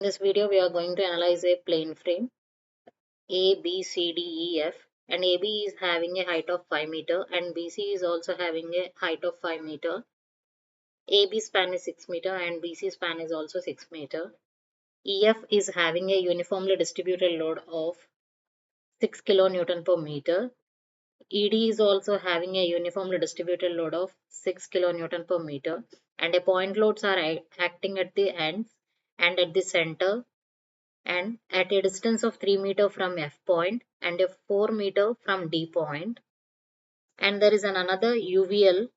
In this video, we are going to analyze a plane frame A, B, C, D, E, F, and AB is having a height of 5 meter and BC is also having a height of 5 meter. AB span is 6 meter and BC span is also 6 meter. EF is having a uniformly distributed load of 6 kilonewton per meter. ED is also having a uniformly distributed load of 6 kilonewton per meter, and a point loads are acting at the ends and at the center and at a distance of 3 meter from F point and a 4 meter from D point. And there is another UVL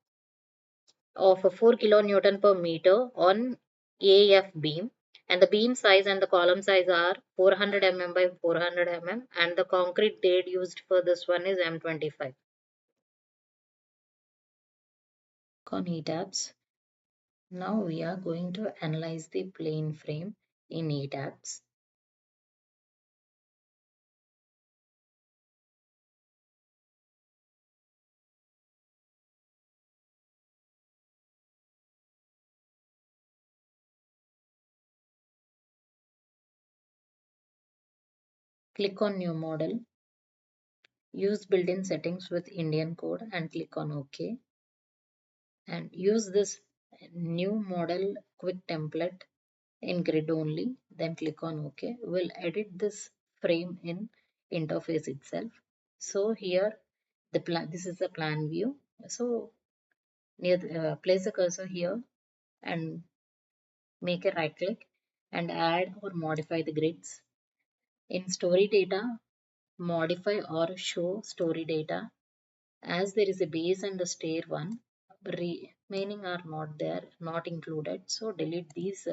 of 4 kilonewton per meter on AF beam. And the beam size and the column size are 400 mm by 400 mm, and the concrete grade used for this one is M25. On Etabs. Now we are going to analyze the plane frame in Etabs. Click on New Model. Use built-in settings with Indian code and click on OK. And use this new model quick template in grid only. Then click on OK. We'll edit this frame in interface itself. So here the plan. This is the plan view. So near place the cursor here and make a right click and add or modify the grids. In story data, modify or show story data. As there is a base and the stair one, remaining are not there, not included. So delete these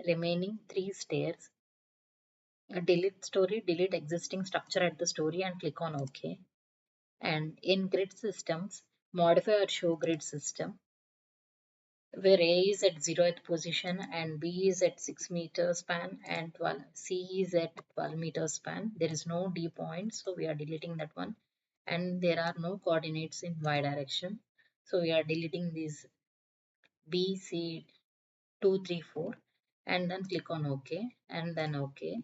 remaining 3 stairs. Delete story, delete existing structure at the story and click on OK. And in grid systems, modify or show grid system, where A is at 0th position and B is at 6 meter span and C is at 12 meter span. There is no D point, so we are deleting that one. And there are no coordinates in y direction, so we are deleting these B, C, 2, 3, 4, and then click on OK and then OK.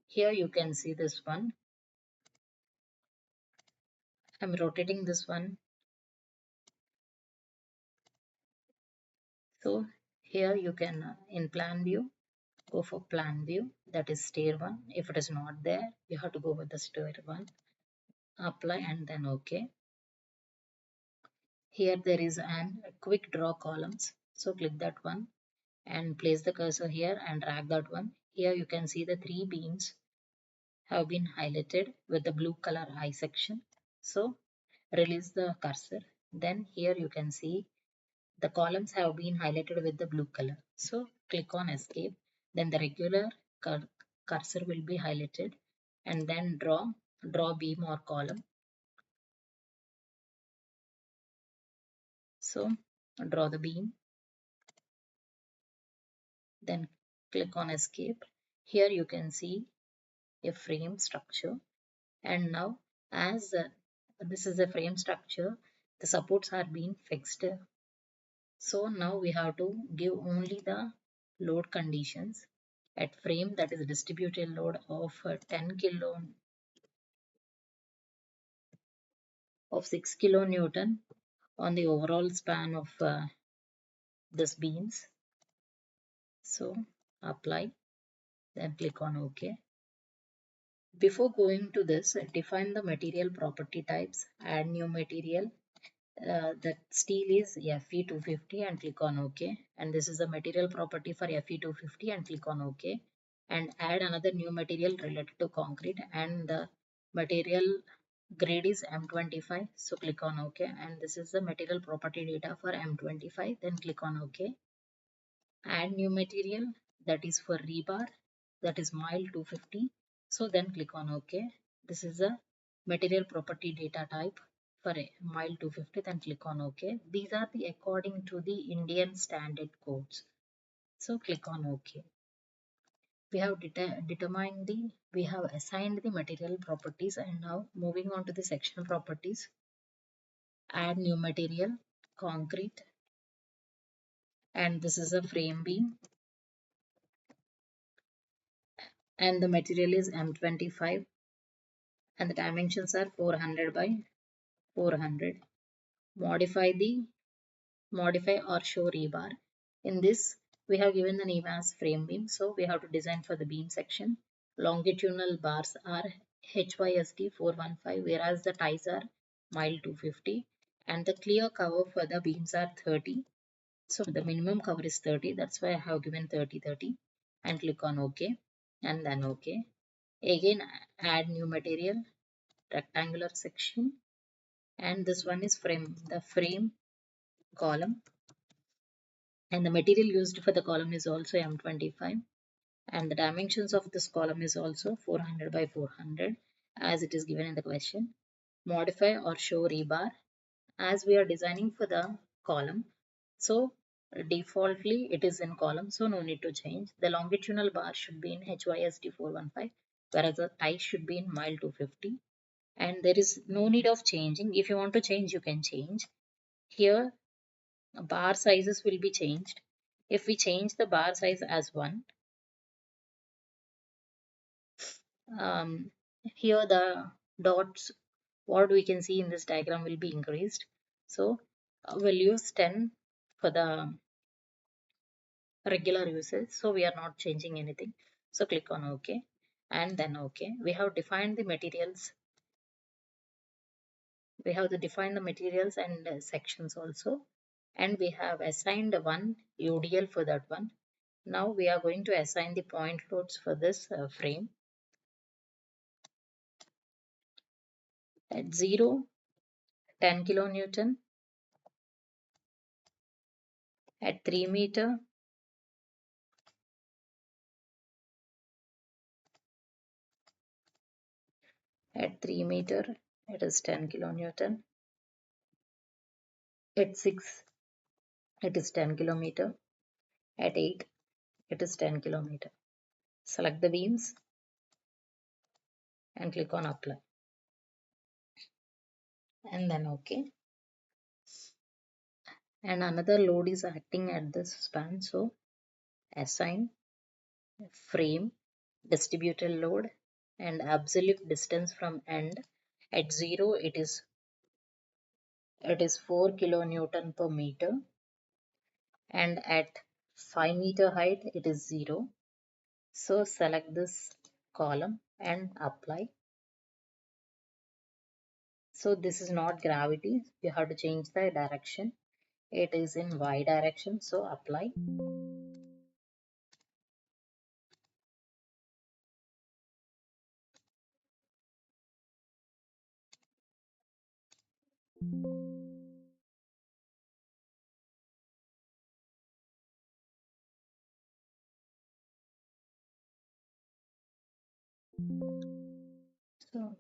Here you can see this one. I'm rotating this one. So here you can in plan view, go for plan view, that is stair one. If it is not there, you have to go with the stair one. Apply and then OK. Here there is an quick draw columns. So click that one and place the cursor here and drag that one. Here you can see the 3 beams have been highlighted with the blue color eye section. So release the cursor. Then here you can see the columns have been highlighted with the blue color. So click on escape. Then the regular cursor will be highlighted and then draw beam or column. So draw the beam. Then click on escape. Here you can see a frame structure. And now as this is a frame structure, the supports are being fixed. So now we have to give only the load conditions at frame, that is distributed load of 10 kilo of 6 kilonewton on the overall span of this beams. So apply, then click on OK. Before going to this, define the material property types, add new material. The steel is Fe250 and click on OK. And this is the material property for Fe250 and click on OK. And add another new material related to concrete, and the material grade is M25. So click on OK. And this is the material property data for M25. Then click on OK. Add new material, that is for rebar, that is mile 250. So then click on OK. This is the material property data type for a mile 250. Then click on OK. These are the according to the Indian standard codes. So click on OK. We have we have assigned the material properties, and now moving on to the sectional properties. Add new material, concrete, and this is a frame beam. and the material is M25 and the dimensions are 400 by 400. Modify the modify or show rebar. In this, we have given the name as frame beam, so we have to design for the beam section. Longitudinal bars are HYSD 415, whereas the ties are mile 250, and the clear cover for the beams are 30. So the minimum cover is 30, that's why I have given 30 30, and click on OK, and then OK. Again, add new material, rectangular section, and this one is frame, the frame column, and the material used for the column is also M25, and the dimensions of this column is also 400 by 400 as it is given in the question. Modify or show rebar. As we are designing for the column, so defaultly it is in column, so no need to change. The longitudinal bar should be in HYSD 415, whereas the tie should be in mile 250, and there is no need of changing. If you want to change, you can change. Here bar sizes will be changed. If we change the bar size as 1, here the dots, what we can see in this diagram, will be increased. So we'll use 10 for the regular usage, so we are not changing anything. So click on OK, and then OK. We have defined the materials. We have to define the materials and sections also, and we have assigned one UDL for that one. Now we are going to assign the point loads for this frame. At 0, 10 kilonewton. At 3 meter, at 3 meter, it is 10 kilonewton. At 6, it is 10 kilometer. At 8, it is 10 kilometer. Select the beams and click on apply, and then OK. And another load is acting at this span, so assign frame distributed load and absolute distance from end. At 0, it is 4 kilonewton per meter, and at 5 meter height it is 0. So select this column and apply. So this is not gravity, you have to change the direction. It is in Y direction, so apply. So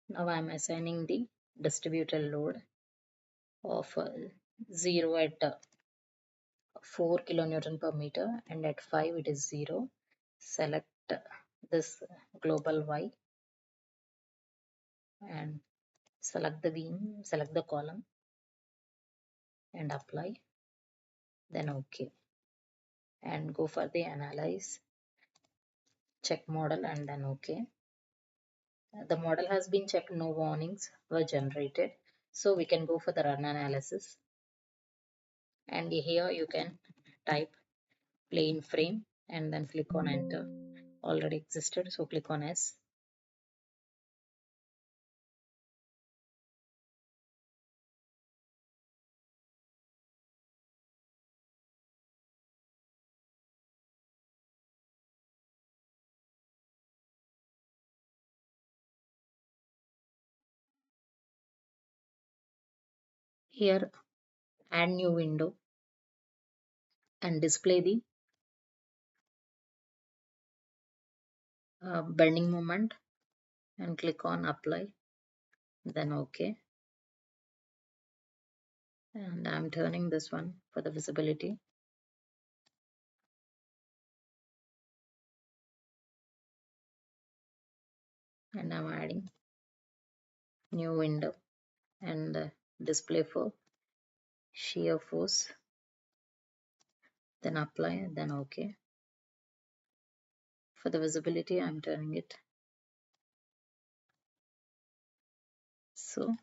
now I am assigning the distributed load of 0 at 4 kilonewton per meter, and at 5 it is 0. Select this global Y and select the beam, select the column and apply, then OK, and go for the analyze, check model, and then OK. The model has been checked, no warnings were generated, so we can go for the run analysis. And here you can type plane frame and then click on enter. Already existed, so click on S. Here add new window and display the bending moment, and click on apply, then OK. And I'm turning this one for the visibility. And I'm adding new window and display for shear force. then apply, then OK. For the visibility, I'm turning it so.